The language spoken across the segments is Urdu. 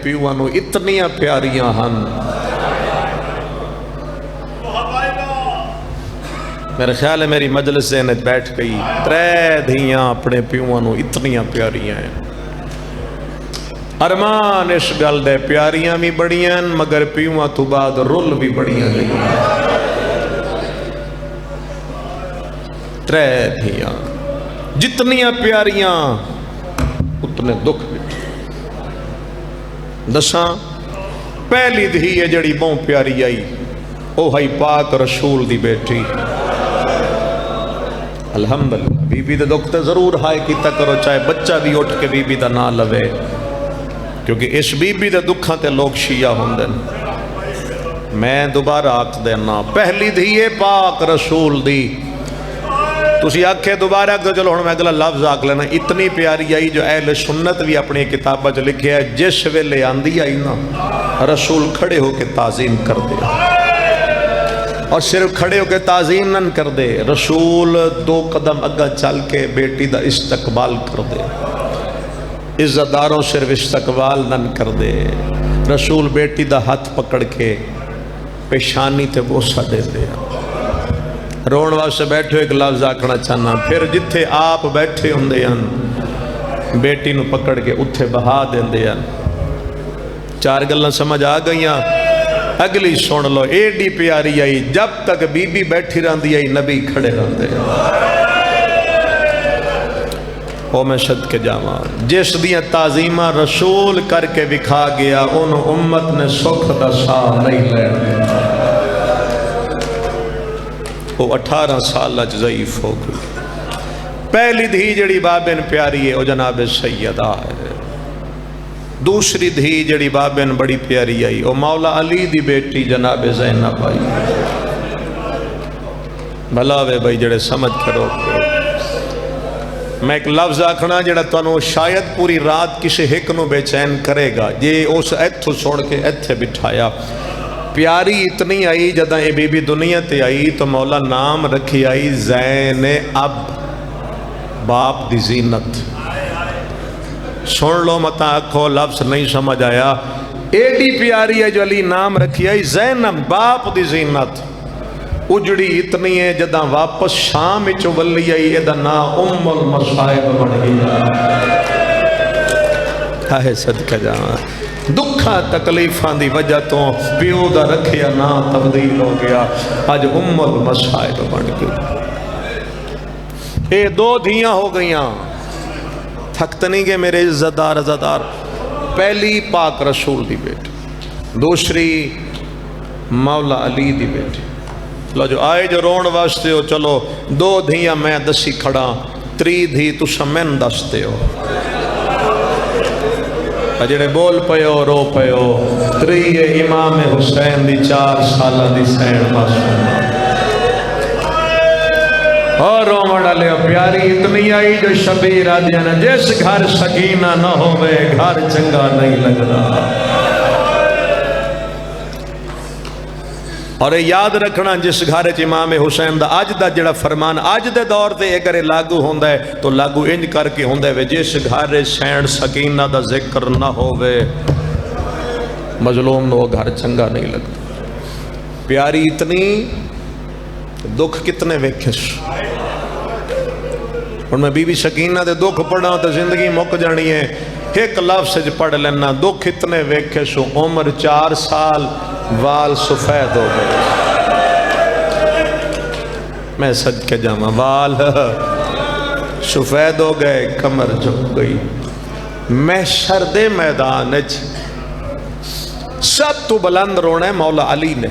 پیوان نو اتنیاں پیاریاں ہن. میرا خیال ہے میری مجلس ذہنت بیٹھ گئی. 3 دھیاں اپنے پیوان نو اتنیاں پیاریاں ہیں. ارمان اس گل دے پیاریاں بھی بڑیاں مگر پیوان تو بعد رول بھی بڑیاں گئی. 3 دھیاں جتنیاں پیاریاں اتنے دکھ بھی. دساں پہلی دھی ہے جڑی بہت پیاری آئی او ہے پاک رسول دی بیٹی. الحمدللہ بی بی دے دکھ تے ضرور ہائے کیتا کرو چاہے بچہ بھی اٹھ کے بی بی دا نہ لوے کیونکہ اس بی بی دے دکھاں تے لوگ شیعہ ہوندن. میں دوبارہ آکھ دینا پہلی دھی ہے پاک رسول دی. تسی آکھے دوبارہ کہ چلو میں اگلا لفظ آکھ لینا. اتنی پیاری آئی جو اہل سنت بھی اپنی کتابہ جو لکھے ہے جس ویلے آندی آئی نا رسول کھڑے ہو کے تعظیم کر دے اور صرف کھڑے ہو کے تعظیم نہ کر دے. رسول 2 قدم اگا چل کے بیٹی دا استقبال کر دے. عزتداروں صرف استقبال نہ کر دے. رسول بیٹی دا ہاتھ پکڑ کے پیشانی تے بوسہ دے دے. رون واسطے بیٹھے ایک لفظ آکھنا چاہنا پھر جتھے آپ بیٹھے ہوندے ہیں بیٹی نو پکڑ کے اتھے بہا دیندے ہیں. 4 گلاں سمجھ آ گئیاں. اگلی سن لو ایڈی پیاری آئی جب تک بی بی بیٹھی رہندی آئی نبی کھڑے رہندے ہیں. او میں شد کے جاواں جس دیاں تعظیمہ رسول کر کے وکھا گیا انہوں امت نے سکھ دا ساہ نہیں لین دیتا. وہ 18 سال ضعیف ہو گئی. پہلی دھی جڑی بابن پیاری ہے وہ جناب سیدہ ہے. دوسری دھی جڑی بابن بڑی پیاری آئی وہ مولا علی دی بیٹی جناب زینب آئی. بھلا وے بھائی جڑے سمجھ کرو. میں ایک لفظ آکھنا جڑا تانوں شاید پوری رات کسی ایک نو بے چین کرے گا جے اس ایتھو چھوڑ کے ایتھے بٹھایا. پیاری اتنی آئی جدہ اے بی بی دنیا تے آئی تو مولا نام رکھی آئی زین اب باپ دی زینت. سن لو متا آکھو لفظ نہیں سمجھ آیا. ایڈی پیاری ہے جو علی نام رکھی آئی زینب باپ دی زینت. اجڑی اتنی ہے جدہ واپس شام چو ولی آئی ایدہ نا ام المصائب بن گئی. آہے صدقہ جانا دکھا تکلیفان دی وجہ تو پیو دا رکھیا نا تبدیل ہو گیا آج ام المصائب بن گئی. اے 2 دھیاں ہو گئیاں. تھکت نہیں گے میرے عزتدار عزتدار. پہلی پاک رسول دی بیٹی دوسری مولا علی دی بیٹی. لو جو آئے جو رون واسطے ہو چلو 2 دھیاں میں دسی کھڑا 3 دھی تو سمین دستے ہو. جڑے بول پیو رو پیو 3 امام حسین دی 4 سالہ دی سین معصوم. اور رومن علیہ پیاری اتنی آئی جو شبیر آدیانا جس گھر سکینہ نہ ہوئے گھر چنگا نہیں لگنا. اور یاد رکھنا جس گھر امام حسین دا آج دا جڑا فرمان آج دے دور تے اگر لاگو ہوندہ ہے تو لاگو انج کر کے ہوندہ ہے جس گھر سین سکینہ دا ذکر نہ ہوئے مظلوم نو گھر چنگا نہیں لگتا. پیاری اتنی دکھ کتنے ویکھش. اور میں بی بی سکینہ دے دکھ پڑھا تو زندگی مک جانی ہے. ایک لفظ پڑھ لینا دکھ اتنے ویکھش. عمر 4 سال وال سفید ہو گئے. میں سج کے جاما وال سفید ہو گئے کمر جھک گئی. محشر دے میدان سب تو بلند رونا ہے مولا علی نے.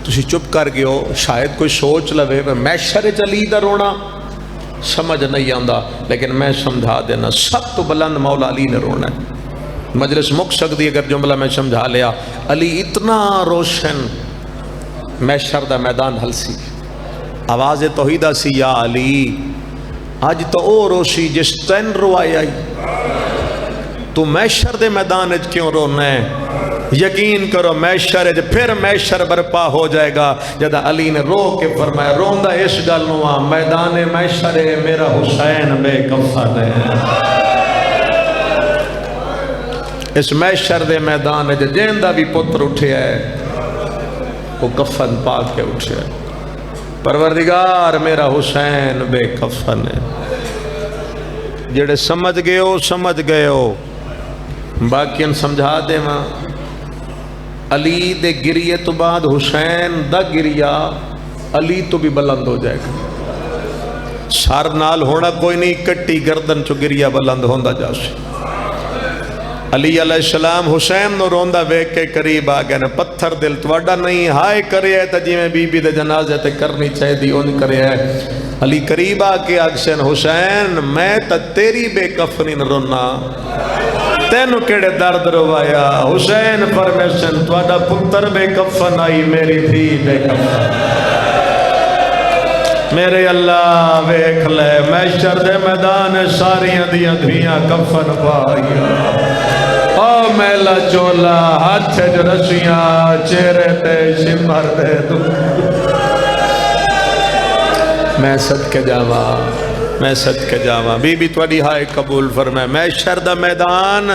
تسی چپ کر گئے ہو شاید کوئی سوچ لوے محشر علی دا رونا سمجھ نہیں آندا لیکن میں سمجھا دینا سب تو بلند مولا علی نے رونا ہے. مجلس مک سکتی اگر جملہ میں سمجھا لیا. علی اتنا روشن محشر دا میدان حل سی. آواز توحیدہ سی یا علی آج تو او روشی جس تین روائی آئی تو محشر دے میدان کیوں رونا ہے. یقین کرو محشر پھر محشر برپا ہو جائے گا. جدہ علی نے رو کے فرمایا روندہ اس گلنوا میدان محشر میرا حسین بے کفن ہے. اس محشر دے میدان جیندا بھی پتر اٹھیا ہے وہ کفن پا کے اٹھیا ہے. پروردگار میرا حسین بے کفن ہے. جڑے سمجھ گئے ہو باقی سمجھا دے ماں. علی دے گریے تو بعد حسین دا گریا علی تو بھی بلند ہو جائے گا. سر نال ہونا کوئی نہیں، کٹی گردن چو گریا بلند ہوندا جاسے. علی علیہ السلام حسین نو روندا ویکھ کے قریب آ گئے نا. پتھر دل تواڈا نہیں ہائے کرے ہے تے جویں بی بی دے جنازے تے کرنی چاہیے اون کرے ہے. علی قریب آ کے آکھسن حسین میں تے تیری بے کفنی نہ رونا، تینو کیڑے درد روایا. حسین فرمیسن تواڈا پتر بے کفن آئی میری دھی بے کفن. میرے اللہ ویکھ لے محشر دے میدان ساریاں دیاں دھیاں کفن پائیاں. او میلا چولا ہاتھ جو رسیاں چہرے تے شمر دے دکھ. میں صدقے جاواں بی بی تواڈی ہائے قبول فرمائے. محشر دا میدان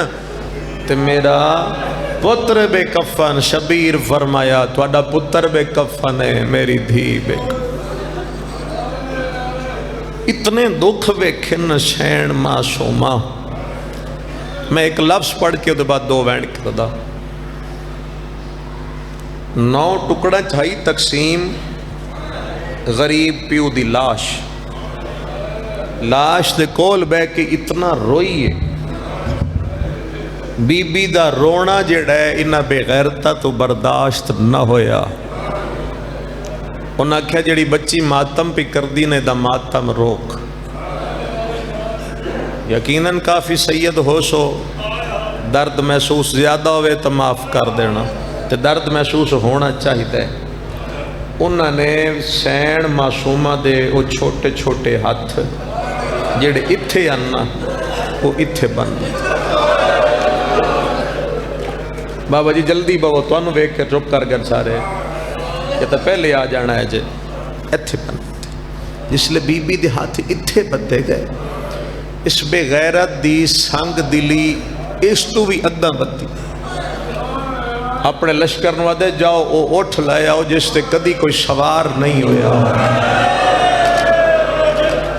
تے میرا پتر بے کفن. شبیر فرمایا تواڈا پتر بے کفن ہے میری دھی بے کفن. اتنے دکھ ویکھن شین معصومہ. میں ایک لفظ پڑھ کے دے بعد دو وینڈ کردا. 9 ٹکڑا چاہی تقسیم. غریب پیو دی لاش دے کول بے کے اتنا روئی ہے. بی بی دا رونا جڑا ہے انہاں بے غیرتا تو برداشت نہ ہویا. انہاں کہا جڑی بچی ماتم پہ کر دی نے دا ماتم روک. یقیناً کافی سید ہو سو درد محسوس زیادہ ہوئے تو معاف کر دینا تے درد محسوس ہونا چاہیے. انہوں نے سین معصومہ دے وہ چھوٹے چھوٹے ہاتھ جڑے اتھے آنا وہ اتھے بن. بابا جی جلدی بابا تو انہوں بیک کے چپ کر گر سارے یہ تو پہلے آ جانا ہے جے اتھے بن. جس لئے بی بی دے ہاتھ اتھے بدے گئے. اس بے غیرت دی سنگ دلی اس تو بھی ادھا بدی. اپنے لشکر نوادے جاؤ او اٹھ لائے آؤ جس تے کدی کوئی سوار نہیں ہویا.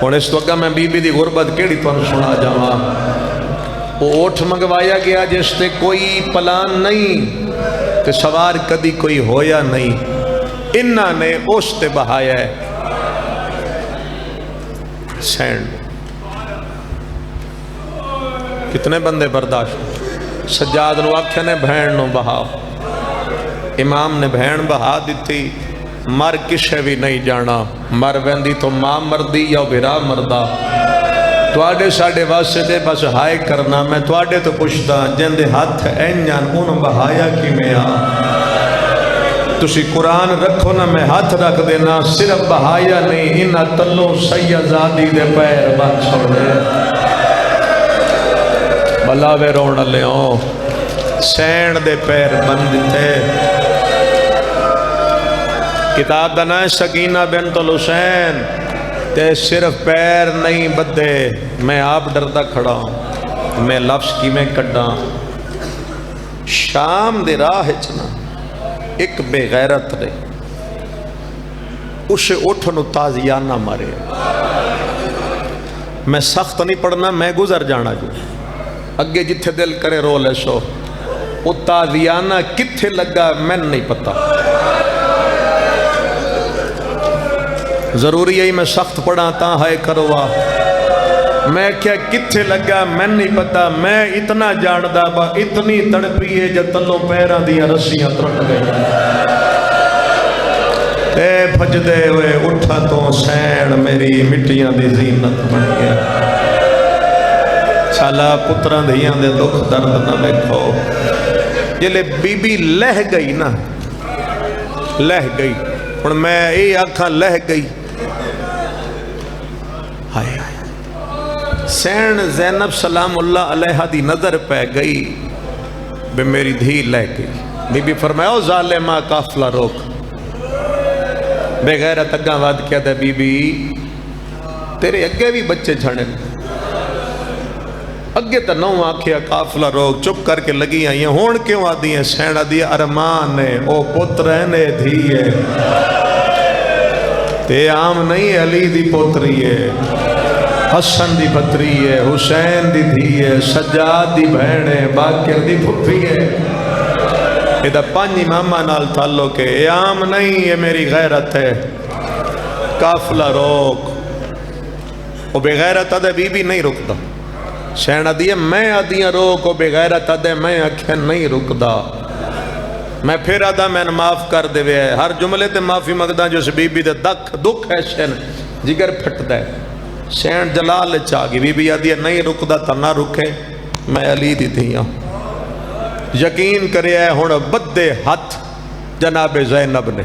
اور اس وقت میں بی بی دی غربت کیڑی تو سنا جاواں. وہ اٹھ منگوایا گیا جس تے کوئی پلان نہیں تے سوار کدی کوئی ہویا نہیں. انہاں نے اس تے بہایا ہے سینڈ. کتنے بندے برداشت. سجاد نو آکھے نے بہن نو بہاؤ. امام نے بہن بہا دیتی. مر کسے بھی نہیں جانا. مر ویندی تو ماں مردی یا بھرا مردہ. تواڈے ساڈے واسطے دے بس ہائے کرنا. میں تواڈے تو پوچھتا جن دے ہاتھ اینجان انہوں بہایا کی میں آ. تسی قرآن رکھو نا میں ہاتھ رکھ دینا. صرف بہایا نہیں انہاں تلوں سیدزادی دے پیر بن چھوڑے. بلاوے روڑ لے ہوں سین دے پیر بن دیتے. کتاب دا نام سکینہ بنت الحسین. تے صرف پیر نہیں بدے میں آپ ڈردا کھڑا ہوں. میں لفظ کی میں کڈا. شام دے راہ چنا ایک بے غیرت رہے اسے اٹھنو تازیانہ مارے. میں سخت نہیں پڑھنا میں گزر جانا جو اگے جتھے دل کرے رو لے سو. وہ تازیانہ کتھے لگا میں نہیں پتا. ضروری ہے میں سخت پڑھا تا ہائے کروا. میں کیا کتھے لگا میں نہیں پتا. میں اتنا جاندہ با اتنی تڑپی ہے جب تلوں پیران دیا رسیاں ترٹ گئی. اے بھج دے ہوئے اٹھا تو سین میری مٹیاں دی زینت بن گیا. سالا پتران دیاں دے دکھ درد نہ دیکھو. جلے بی بی لہ گئی نا لہ گئی. اور میں اے آنکھاں لہ گئی. ہائے سین زینب سلام اللہ علیہ دی نظر پہ گئی بے میری دھی لہ گئی. بی بی فرمایا او ظالمہ قافلہ روک. بے غیرت اگاں واد کیا دے بی بی تیرے اگے بھی بچے چھڑے. اگے تو نو آکھیا قافلہ روک چپ کر کے لگی آئی ہیں ہون کیوں آدھی ہیں سین آدھی ارمان ہے او پتر نے دھیے تے عام نہیں علی دی پوتری ہے حسن دی پتری ہے حسین دی دھی ہے سجاد دی بہن ہے باقر دی پھپھی ہے یہ پانچ امامہ نال تعلق ہے یہ عام نہیں یہ میری غیرت ہے قافلہ روک وہ بے غیرت آدھے بی بی نہیں رکتا سین آدھی ہے میں آدھیاں روک وہ بے غیرت آدھے میں آکھیں نہیں رکتا میں پھر آدھا میں معاف کر دے وے ہر جملے تے معافی مگدہ جو اس بی بی دے دکھ ہے سین جگر پھٹ دے سین جلال چاگی بی بی آدھی ہے نہیں رکدا تا نہ رکے میں علی دی دیا یقین کرے ہے ہون بدے ہاتھ جناب زینب نے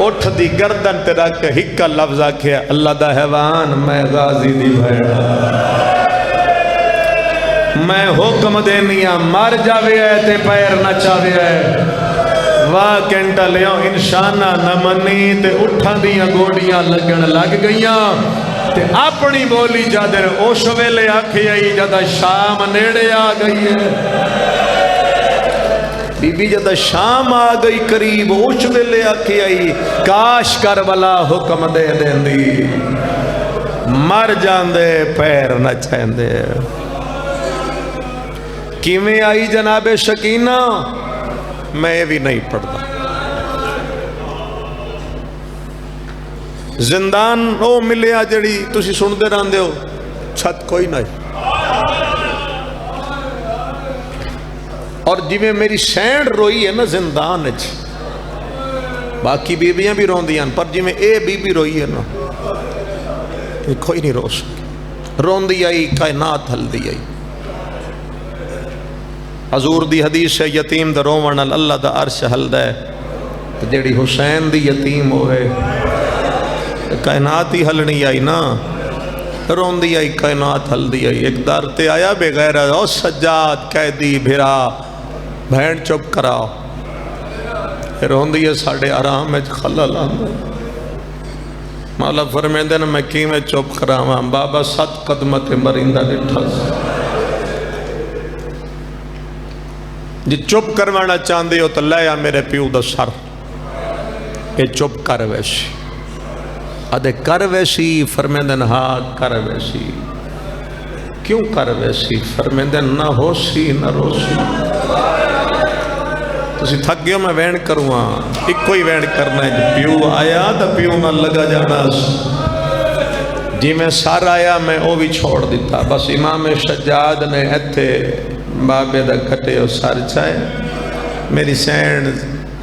اٹھ دی گردن تے رکھ کے ہکا لفظ آکھیا اللہ دا حیوان میں غازی دی بھیڑا میں حکم دینیاں مر جاوے ہے تے پیر نہ چاوے ہے واہ کینٹا لیوں انشانہ نہ منی تے اٹھا دیاں گوڑیاں لگن لگ گئیاں تے اپنی بولی جادر اوش ویلے آکھی آئی جادہ شام نیڑے آ گئی ہے بی بی جدہ شام آ گئی قریب اوش ویلے آکھی آئی کاش کربلا حکم دے دیں دی مر جان دے پیر نہ چین دے کیویں آئی جناب شکینہ میں بھی نہیں پڑھتا زندان او ملیا جڑی تسی سن دے رہن دے ہو چھت کوئی نہیں اور جی میں میری سینڈ روئی ہے نا زندان اچھ باقی بیبیاں بھی رون دیاں پر جی میں اے بی بی روئی ہے نا یہ کوئی نہیں رو سکے رون دی آئی کائنات حل دی آئی حضور دی حدیث ہے یتیم دا رومن اللہ دا عرش حل دے جیڑی حسین دی یتیم ہوئے کائنات ہی حل نہیں آئی نا رون دی آئی کائنات حل دی آئی ایک در تے آیا بغیر او سجاد قیدی بھرا بہن چپ کراؤ رون دی ساڑھے آرام میں خلل آندے مولا فرمیندے نا میں کی میں چپ کراؤں بابا 7 قدمت مرندہ ڈٹھا جی چپ کروانا چاندے ہو تو لیا میرے پیو دا سر اے چپ کر ویسی ادھے کر ویسی فرمیندن ہاں کر ویسی کیوں کر ویسی فرمیندن نہ ہو سی نہ رو سی تسی تھک گئے میں وین کروں ایک کوئی وین کرنا ہے جی پیو آیا تو پیو نہ لگا جانا جی میں سار آیا میں او بھی چھوڑ دیتا بس امام شجاد نے ایتھے بابے دا کٹے اور سار چاہے میری سینڈ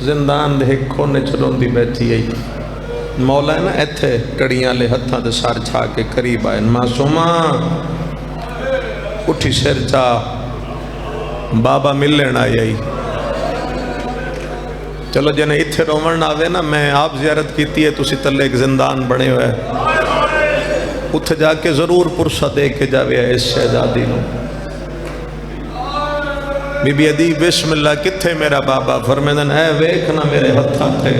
زندان دے کھونے چلون دی بیٹھی ہے مولا ہے نا ایتھے کڑیاں لے ہتھاں دے سار چھا کے قریب آئے معصومہ اٹھی سر چاہ بابا مل لینا آئی چلو جنہیں اتھے رومن آوے نا میں آپ زیارت کیتی ہے تسی تلے ایک زندان بڑے ہوئے اتھے جا کے ضرور پرسہ دے کے جاوے ہے اس شہزادی نو بی بی ادی بسم اللہ کتھے میرا بابا فرمیدن اے ویکھنا میرے ہتھاں تھے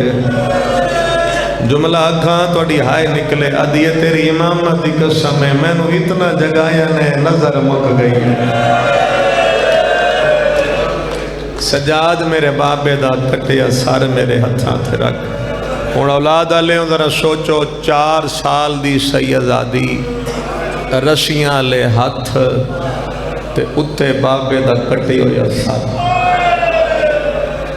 جملہ کھاں توڑی ہائے نکلے ادی تیری امامت دی قسم ہے میں نو اتنا جگایا نے نظر مک گئی ہے سجاد میرے بابے دا کٹیا سار میرے ہتھاں تھے رکھ اور اولاد آلے ہوں ذرا سوچو 4 سال دی سیدادی رشیاں لے ہاتھ تے اتے بابے دا کٹی ہویا سار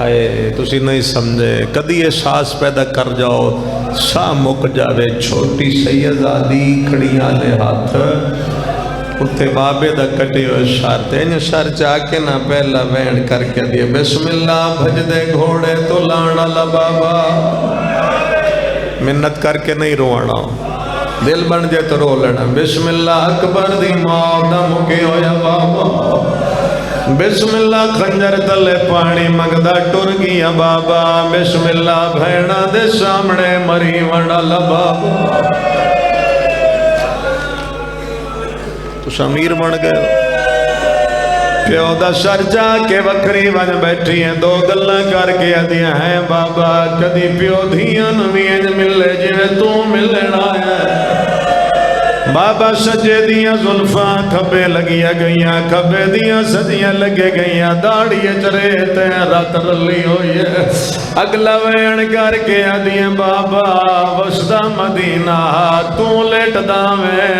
آئے تسی نہیں سمجھے کدی احساس پیدا کر جاؤ سا مک جاوے چھوٹی سیدادی کھڑیاں لے ہاتھ اتے بابے دا کٹے ہوئے شار تے انہیں شار چاہ کے نہ پہلا وین کر کے دیا بسم اللہ بھج دے گھوڑے تو لانا لا بابا منت کر کے نہیں روانا دل بن جائے تو رو لینا بسم اللہ اکبر دی موت مکے ہویا بابا بسم اللہ خنجر تلے پانی مگدہ ٹر گیا بابا بسم اللہ بھیڑا دے سامنے مری وڑا لبابا تو شمیر بن گئے پیو دا سر جا کے وکری بن بیٹھی ہیں 2 گلہ کر کے دیا ہیں بابا کدی پیو دھیاں نوین ملے جویں تو ملنا ہے بابا سجے دیاں زلفاں کھبے لگیا گئیاں کھبے دیاں سجیاں لگے گئیاں داڑیے چرے تے رات رلی ہوئی ہے اگلا وین کر کے آدیاں بابا وسدا مدینہ تو لیٹ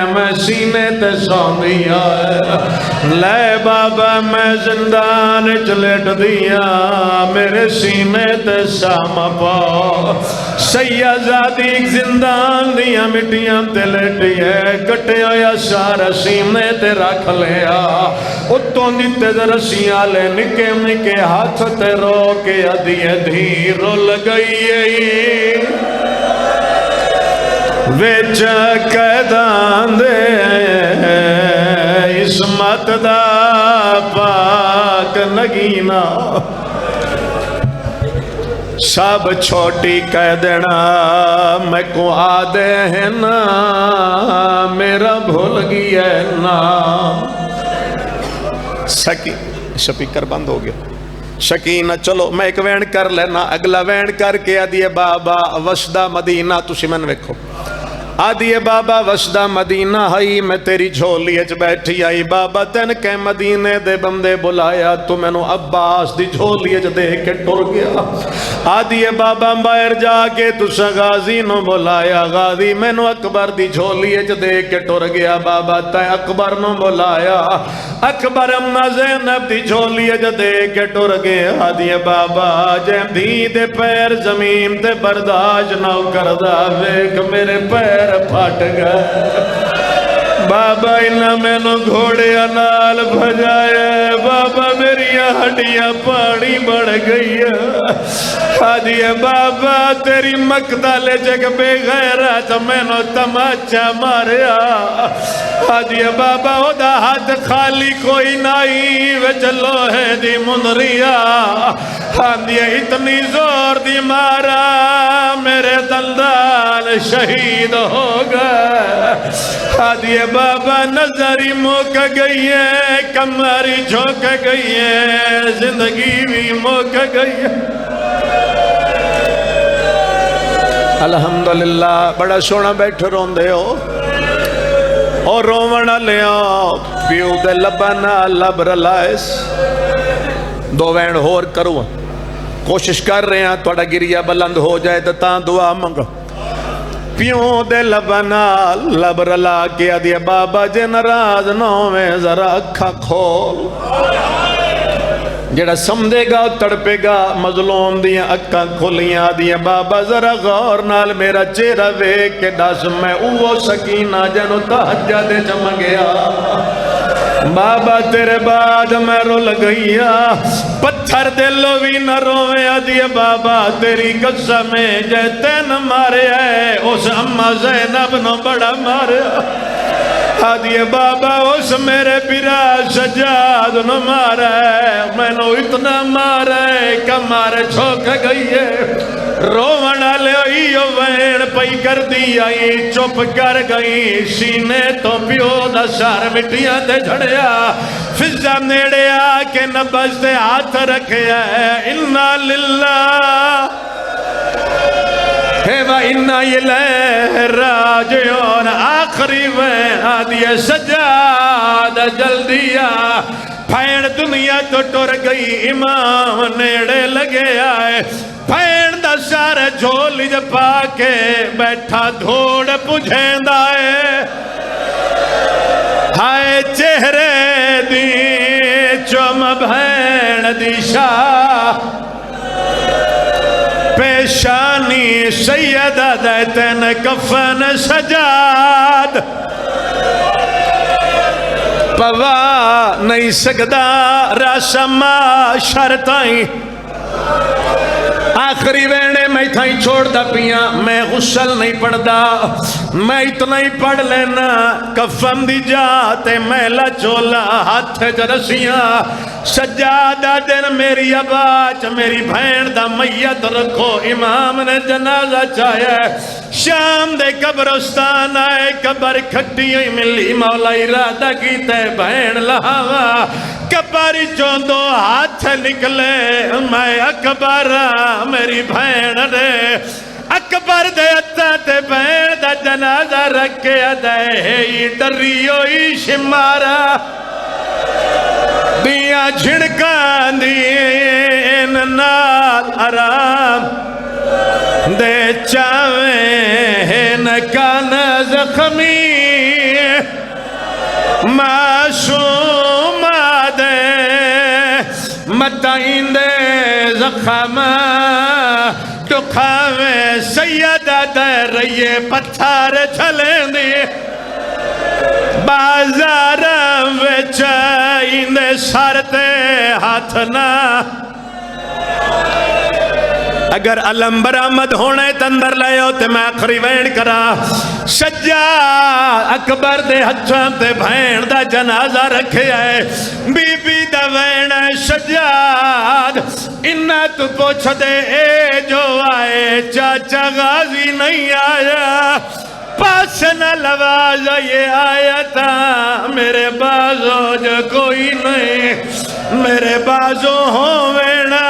میں سینے تے سوندیا لے بابا میں زندان چلیٹ دیا میرے سینے تے سام پاؤ سیازادی زندان دیا مٹیاں تے لیٹی ہے کٹے ہویا سارا سینے تے رکھ لیا اتوں دیتے درسیاں لے نکے نکے ہاتھ تے رو کے ادھیے دھی رول گئی ویچ قیدان دے عصمت دا پاک نگینا سب چھوٹی کہہ دینا میں کو آدھے ہیں نا میرا بھول گیا ہے نا سپیکر بند ہو گیا شکینہ چلو میں ایک وین کر لینا اگلا وین کر کے آدھیے بابا وسدہ مدینہ تسی من ویکھو آدھیے بابا وسدہ مدینہ ہائی میں تیری جھولی اچ بیٹھی آئی بابا تین کے مدینے دے بندے بلایا تو میں نو عباس دی جھولی اچ دے کے ٹر گیا آدھیے بابا باہر جا کے تسا غازی نو بلایا غازی میں نو اکبر دی جھولی اچ دے کے ٹر گیا بابا تے اکبر نو بلایا اکبر امنا زینب دی جھولی اچ دے کے ٹر گیا آدھیے بابا جے دھی دے پیر زمین تے برداشت نہ کردہ ویک میرے پیر پھٹ گئے بابا انہا میں نو گھوڑے انال بھجائے بابا میری ہڈیاں پانی بڑھ گئی آدھیے بابا تیری مقتل جگ بے غیرت میں نو تماچا ماریا آدھیے بابا او دا ہاتھ خالی کوئی نائی وچ لوہے دی مندریا آدھیے اتنی زور دی مارا میرے دلدال شہید ہو گئے آدھیے بابا نظری موک گئی ہے کماری جھوک گئی ہے زندگی بھی موک گئی ہے الحمدللہ بڑا سونا بیٹھ رون دے ہو اور رومن لیا پیو دے لبنا لب رلائس دو وین ہور کرو کوشش کر رہے ہیں توڑا گریا بلند ہو جائے تا دعا منگو پیوں دے لبنا لب رلا کیا دیا بابا جے نراز نو میں ذرا اکھا کھول جڑا سمدے گا تڑپے گا مظلوم دیا اکھا کھولیاں دیا بابا ذرا غور نال میرا چہرہ ویک کے ڈاس میں اوہ سکینہ جنو تحجہ دے چم گیا بابا تیرے بعد میں رول گئیا پتھر دلو بھی نہ روے آدھیے بابا تیری قسمیں جیتے نہ مارے ہے اس اممہ زینب نو بڑا مارے آدھیے بابا اس میرے پیرا سجاد نو مارا ہے میں نو اتنا مارا ہے کہ مارے چھوک گئی ہے رومنا لے ایو وین پئی کر دی آئی چپ کر گئی سینے تو پیو دا سار مٹیاں دے جھڑیا فضا نیڑے آکے نبز دے ہاتھ رکھیا ہے اِنَّا لِلَّهِ وَإِنَّا إِلَيْهِ رَاجِعُونَ آخری وین آدھیے سجاد جلدیا پھین دنیا تو ٹر گئی امام نیڑے لگے آئے پھین دا سارے جھولی جا پاکے بیٹھا دھوڑ پجھیں دائے ہائے چہرے دی چوم بھین دی شاہ پیشانی سیدہ دیتن کفن سجاد پوا نہیں سکدا رسمہ شرطائیں آخری وینے میں تھائی چھوڑ دا پیا میں غسل نہیں پڑھ دا میں اتنا ہی پڑھ لینا کفن دی جاتے میلا چولا ہاتھ جرسیاں سجادہ دن میری آباچ میری بھین دا میت رکھو امام نے جنازہ چاہیا شام دے قبرستان آئے قبر کھٹی ہوئی ملی مولا ارادہ کی تے بھین لہاوا کباری چوندو ہاتھ نکلے میں اکبر میری بھین دے اکبر دے تے بہن دا جنازہ رکھیا دے ڈری ہوئی شمارا دیاں جھڑکاں دین نال آرام دے چاویں نکان زخمی معصوم دے متائیں دے زخم ٹکھاویں سیدہ دے رہیے پتھر چھلیں دی بازار وچ ایندے سر تے ہاتھ نہ اگر علم برآمد ہونے تندر لے ہو تے میں آخری وین کرا سجاد اکبر دے ہتھاں تے بھین دا جنازہ رکھے آئے بی بی دا وین سجاد انہا تو پوچھ دے اے جو آئے چاچا غازی نہیں آیا پاس نہ لواز یہ آیا تھا میرے بازو جو کوئی نہیں میرے بازو ہوں وینا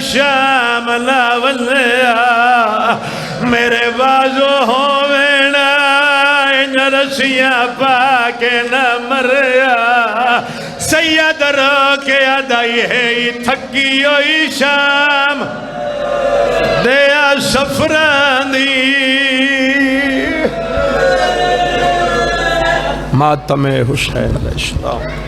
شام لاولیا میرے بازو ہووینا ان رسیاں پاکے نہ مریا سید رو کے ادائی ہے تھکی ہوئی شام دیا سفران دی ماتم حسین علیہ السلام